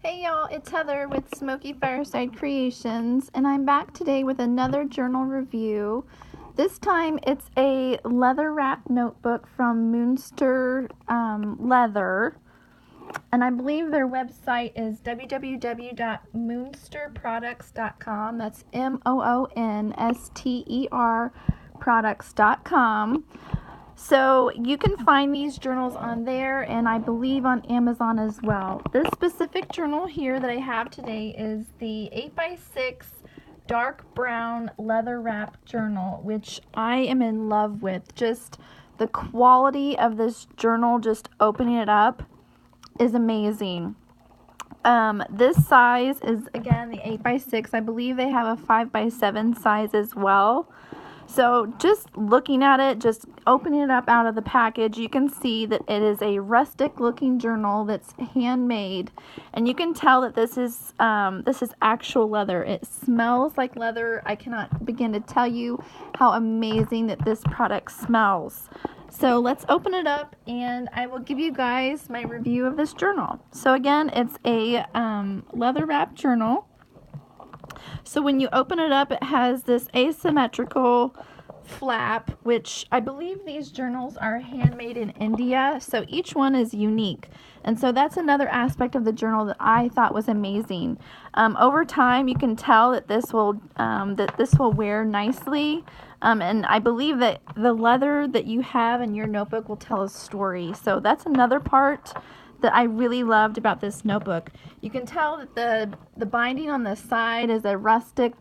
Hey y'all, it's Heather with Smoky Fireside Creations, and I'm back today with another journal review. This time it's a leather wrapped notebook from Moonster Leather, and I believe their website is www.moonsterproducts.com. That's MOONSTER products.com. So you can find these journals on there, and I believe on Amazon as well. This specific journal here that I have today is the 8x6 dark brown leather wrap journal, which I am in love with. Just the quality of this journal, just opening it up, is amazing. This size is, again, the 8x6. I believe they have a 5x7 size as well. So just looking at it, just opening it up out of the package, you can see that it is a rustic looking journal that's handmade, and you can tell that this is actual leather. It smells like leather. I cannot begin to tell you how amazing that this product smells. So let's open it up, and I will give you guys my review of this journal. So again, it's a leather wrap journal. So when you open it up, it has this asymmetrical flap, which I believe these journals are handmade in India, so each one is unique. And so that's another aspect of the journal that I thought was amazing. Over time, you can tell that this will wear nicely, and I believe that the leather that you have in your notebook will tell a story. So that's another part that I really loved about this notebook. You can tell that the binding on the side is a rustic,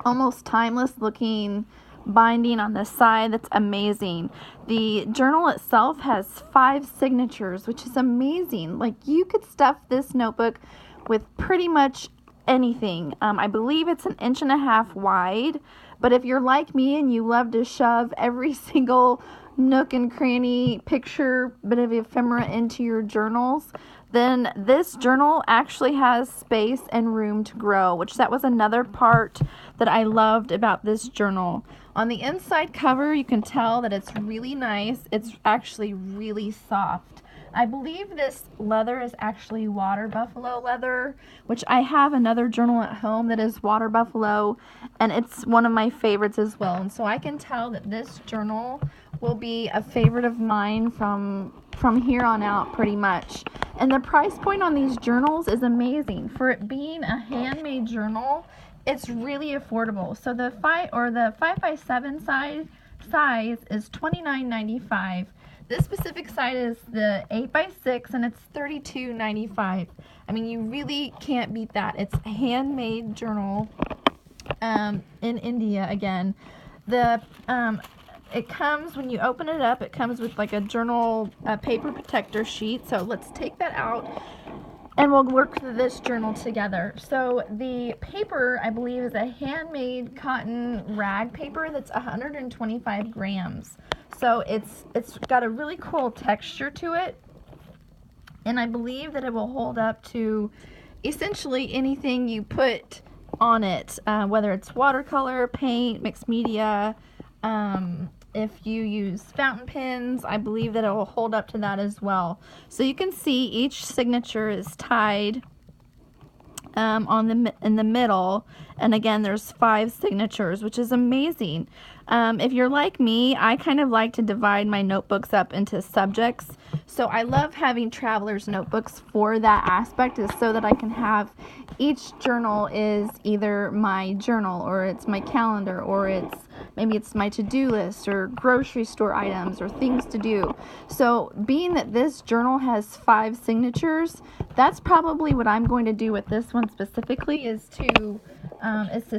almost timeless looking binding on the side. That's amazing. The journal itself has 5 signatures, which is amazing. Like, you could stuff this notebook with pretty much anything. I believe it's 1.5 inches wide, but if you're like me and you love to shove every single nook and cranny, picture, bit of ephemera into your journals, then this journal actually has space and room to grow, which that was another part that I loved about this journal. On the inside cover, you can tell that it's really nice. It's actually really soft. I believe this leather is actually water buffalo leather, which I have another journal at home that is water buffalo, and it's one of my favorites as well. And so I can tell that this journal will be a favorite of mine from here on out, pretty much. And the price point on these journals is amazing. For it being a handmade journal, it's really affordable. So the 5x7 size is $29.95. This specific size is the 8x6, and it's $32.95. I mean, you really can't beat that. It's a handmade journal in India again. It comes, when you open it up, it comes with like a journal paper protector sheet. So let's take that out, and we'll work through this journal together. So the paper, I believe, is a handmade cotton rag paper that's 125 grams. So it's got a really cool texture to it, and I believe that it will hold up to essentially anything you put on it, whether it's watercolor, paint, mixed media. If you use fountain pens, I believe that it will hold up to that as well. So you can see each signature is tied in the middle, and again there's 5 signatures, which is amazing. If you're like me, I kind of like to divide my notebooks up into subjects, so I love having traveler's notebooks for that aspect, is so that I can have each journal is either my journal, or it's my calendar, or maybe it's my to-do list, or grocery store items, or things to do. So being that this journal has 5 signatures, that's probably what I'm going to do with this one specifically, is to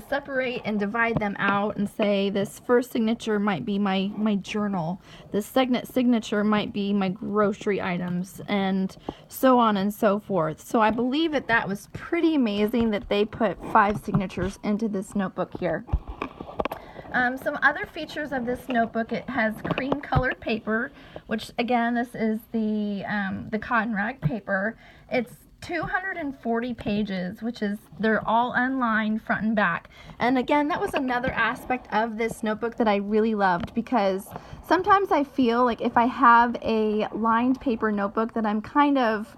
separate and divide them out and say this first signature might be my journal, this second signature might be my grocery items, and so on and so forth. So I believe that was pretty amazing that they put 5 signatures into this notebook here. Some other features of this notebook: it has cream colored paper, which again, this is the cotton rag paper. It's 240 pages, which is, they're all unlined front and back. And again, that was another aspect of this notebook that I really loved, because sometimes I feel like if I have a lined paper notebook that I'm kind of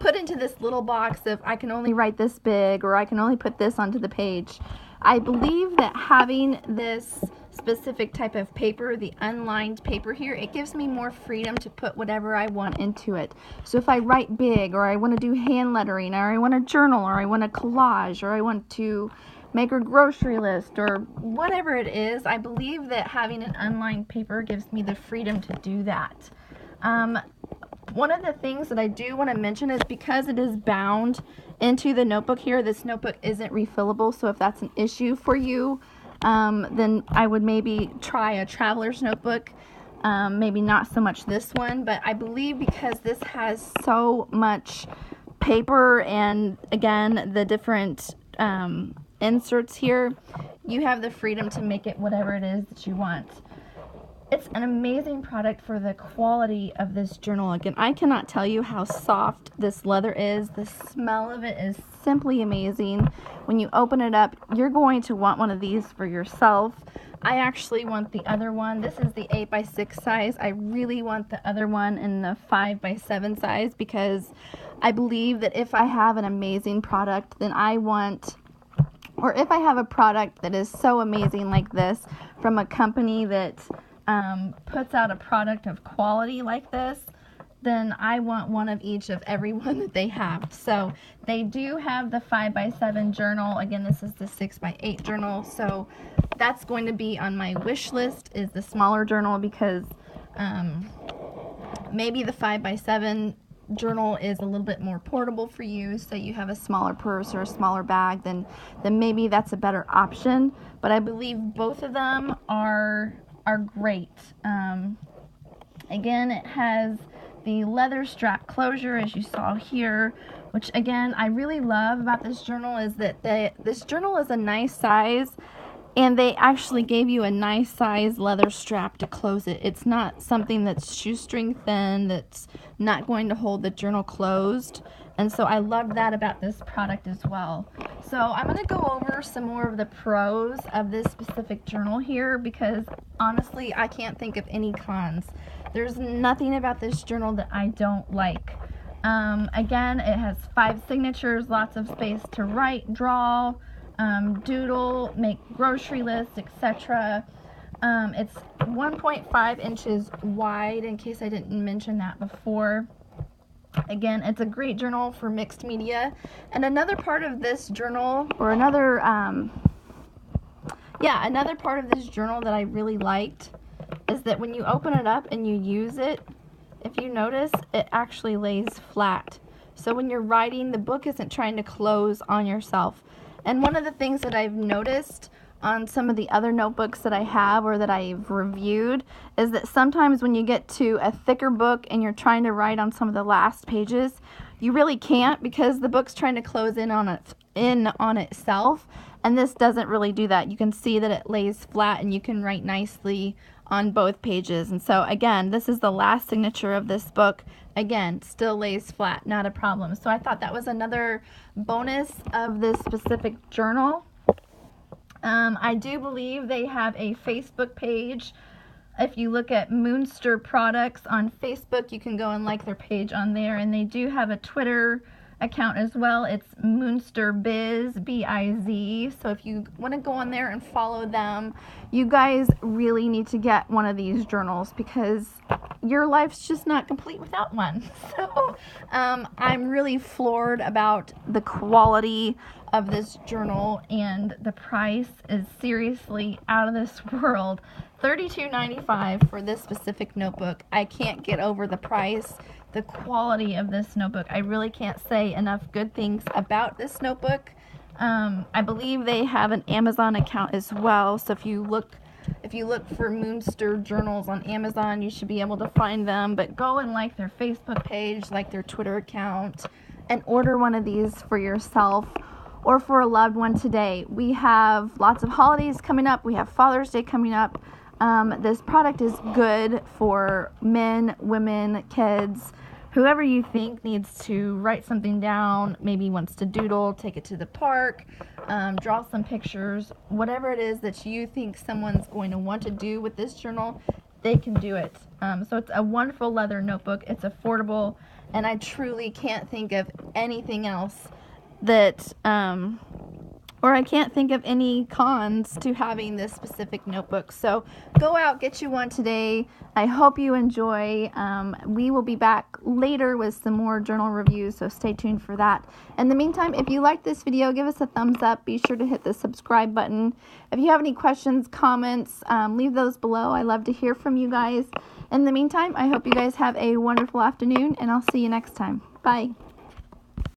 put into this little box of I can only write this big or I can only put this onto the page. I believe that having this specific type of paper, the unlined paper here, it gives me more freedom to put whatever I want into it. So if I write big, or I want to do hand lettering, or I want a journal, or I want a collage, or I want to make a grocery list, or whatever it is, I believe that having an unlined paper gives me the freedom to do that. One of the things that I do want to mention is because it is bound into the notebook here, this notebook isn't refillable, so if that's an issue for you, then I would maybe try a traveler's notebook, maybe not so much this one, but I believe because this has so much paper and, again, the different inserts here, you have the freedom to make it whatever it is that you want. It's an amazing product for the quality of this journal. Again, I cannot tell you how soft this leather is. The smell of it is simply amazing. When you open it up, you're going to want one of these for yourself. I actually want the other one. This is the 8x6 size. I really want the other one in the 5x7 size because I believe that if I have an amazing product, then I want, or if I have a product that is so amazing like this from a company that puts out a product of quality like this, then I want one of each of every one that they have. So they do have the 5x7 journal. Again, this is the 6x8 journal. So that's going to be on my wish list, is the smaller journal, because maybe the 5x7 journal is a little bit more portable for you. So you have a smaller purse or a smaller bag, then maybe that's a better option. But I believe both of them are great. Again, it has the leather strap closure, as you saw here, which again I really love about this journal is that this journal is a nice size, and they actually gave you a nice size leather strap to close it. It's not something that's shoestring thin, that's not going to hold the journal closed. And so I love that about this product as well. So I'm going to go over some more of the pros of this specific journal here, because honestly I can't think of any cons. There's nothing about this journal that I don't like. Again, it has 5 signatures, lots of space to write, draw, doodle, make grocery lists, etc. It's 1.5 inches wide, in case I didn't mention that before. Again, it's a great journal for mixed media. And another part of this journal, or another part of this journal that I really liked, is that when you open it up and you use it, if you notice, it actually lays flat. So when you're writing, the book isn't trying to close on yourself. And one of the things that I've noticed on some of the other notebooks that I have or that I've reviewed is that sometimes when you get to a thicker book and you're trying to write on some of the last pages, you really can't, because the book's trying to close in on itself, and this doesn't really do that. You can see that it lays flat and you can write nicely on both pages. And so again, this is the last signature of this book. Again, still lays flat, not a problem. So I thought that was another bonus of this specific journal. I do believe they have a Facebook page. If you look at Moonster products on Facebook, you can go and like their page on there. And they do have a Twitter account as well. It's Moonster Biz, B-I-Z. So if you want to go on there and follow them, you guys really need to get one of these journals, because your life's just not complete without one. So I'm really floored about the quality of this journal, and the price is seriously out of this world. $32.95 for this specific notebook. I can't get over the price, the quality of this notebook. I really can't say enough good things about this notebook. I believe they have an Amazon account as well, so if you look for Moonster journals on Amazon, you should be able to find them. But go and like their Facebook page, like their Twitter account, and order one of these for yourself or for a loved one today. We have lots of holidays coming up. We have Father's Day coming up. This product is good for men, women, kids, whoever you think needs to write something down, maybe wants to doodle, take it to the park, draw some pictures, whatever it is that you think someone's going to want to do with this journal. they can do it. So it's a wonderful leather notebook. It's affordable, and I truly can't think of anything else that, or I can't think of any cons to having this specific notebook. So go out, get you one today. I hope you enjoy. We will be back later with some more journal reviews, so stay tuned for that. In the meantime, if you like this video, give us a thumbs up. Be sure to hit the subscribe button. If you have any questions, comments, leave those below. I love to hear from you guys. In the meantime, I hope you guys have a wonderful afternoon, and I'll see you next time. Bye.